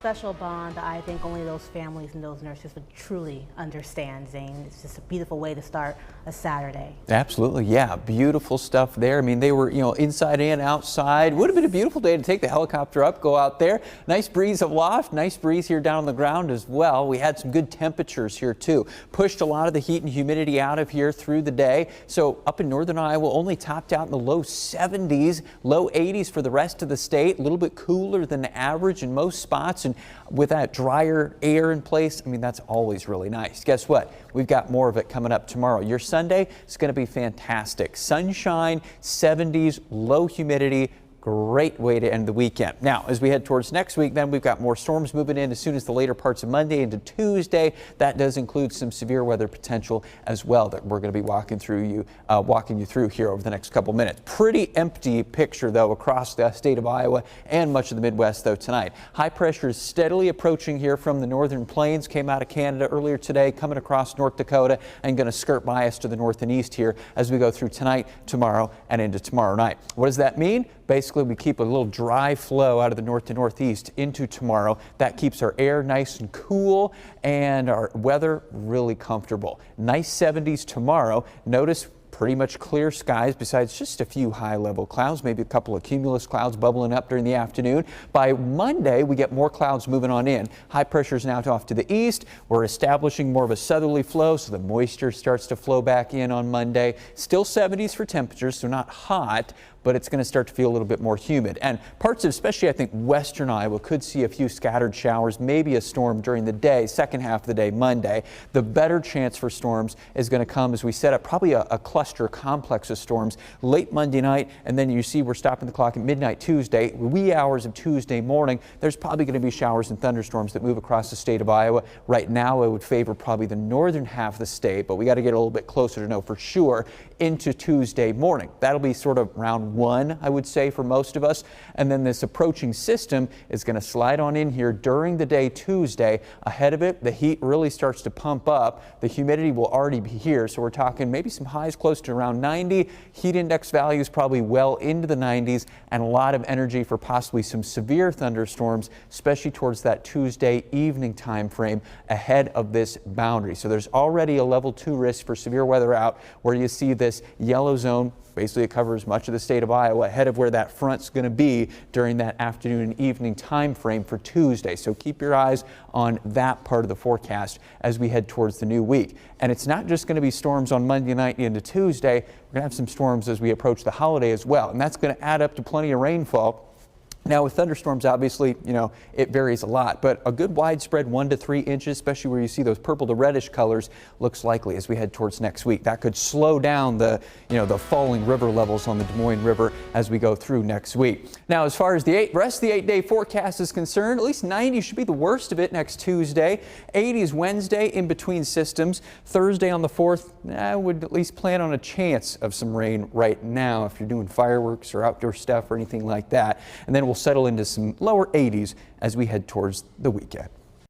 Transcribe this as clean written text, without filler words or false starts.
Special bond that I think only those families and those nurses would truly understand, Zane. It's just a beautiful way to start a Saturday. Absolutely, yeah, beautiful stuff there. I mean, they were, inside and outside. Would have been a beautiful day to take the helicopter up, go out there. Nice breeze aloft, nice breeze here down on the ground as well. We had some good temperatures here too. Pushed a lot of the heat and humidity out of here through the day. So up in northern Iowa, only topped out in the low 70s, low 80s for the rest of the state. A little bit cooler than the average in most spots. And with that drier air in place, I mean, that's always really nice. Guess what? We've got more of it coming up tomorrow. Your Sunday is going to be fantastic. Sunshine, 70s, low humidity. Great way to end the weekend. Now, as we head towards next week, then we've got more storms moving in as soon as the later parts of Monday into Tuesday. That does include some severe weather potential as well that we're going to be walking you through here over the next couple minutes. Pretty empty picture, though, across the state of Iowa and much of the Midwest, though, tonight. High pressure is steadily approaching here from the northern plains. Came out of Canada earlier today, coming across North Dakota and going to skirt by us to the north and east here as we go through tonight, tomorrow, and into tomorrow night. What does that mean? Basically, we keep a little dry flow out of the north to northeast into tomorrow. That keeps our air nice and cool and our weather really comfortable. Nice 70s tomorrow. Notice pretty much clear skies besides just a few high-level clouds, maybe a couple of cumulus clouds bubbling up during the afternoon. By Monday, we get more clouds moving on in. High pressure is now off to the east. We're establishing more of a southerly flow, so the moisture starts to flow back in on Monday. Still 70s for temperatures, so not hot, but it's going to start to feel a little bit more humid. And parts of, especially I think western Iowa, could see a few scattered showers, maybe a storm during the day, second half of the day, Monday. The better chance for storms is going to come as we set up probably a cluster complex of storms late Monday night, and then you see we're stopping the clock at midnight Tuesday, wee hours of Tuesday morning. There's probably going to be showers and thunderstorms that move across the state of Iowa. Right now, I would favor probably the northern half of the state, but we got to get a little bit closer to know for sure into Tuesday morning. That'll be sort of round one, I would say, for most of us. And then this approaching system is going to slide on in here during the day Tuesday. Ahead of it, the heat really starts to pump up. The humidity will already be here, so we're talking maybe some highs close to around 90. Heat index values probably well into the 90s, and a lot of energy for possibly some severe thunderstorms, especially towards that Tuesday evening time frame ahead of this boundary. So there's already a level 2 risk for severe weather out where you see this yellow zone. Basically, it covers much of the state of Iowa ahead of where that front's going to be during that afternoon and evening time frame for Tuesday. So keep your eyes on that part of the forecast as we head towards the new week. And it's not just going to be storms on Monday night into Tuesday. We're going to have some storms as we approach the holiday as well. And that's going to add up to plenty of rainfall. Now with thunderstorms, obviously, it varies a lot, but a good widespread 1 to 3 inches, especially where you see those purple to reddish colors, looks likely as we head towards next week. That could slow down the falling river levels on the Des Moines River as we go through next week. Now, as far as the rest of the 8-day forecast is concerned, at least 90 should be the worst of it next Tuesday. 80s Wednesday in between systems. Thursday on the 4th, I would at least plan on a chance of some rain right now if you're doing fireworks or outdoor stuff or anything like that. And then we'll settle into some lower 80s as we head towards the weekend.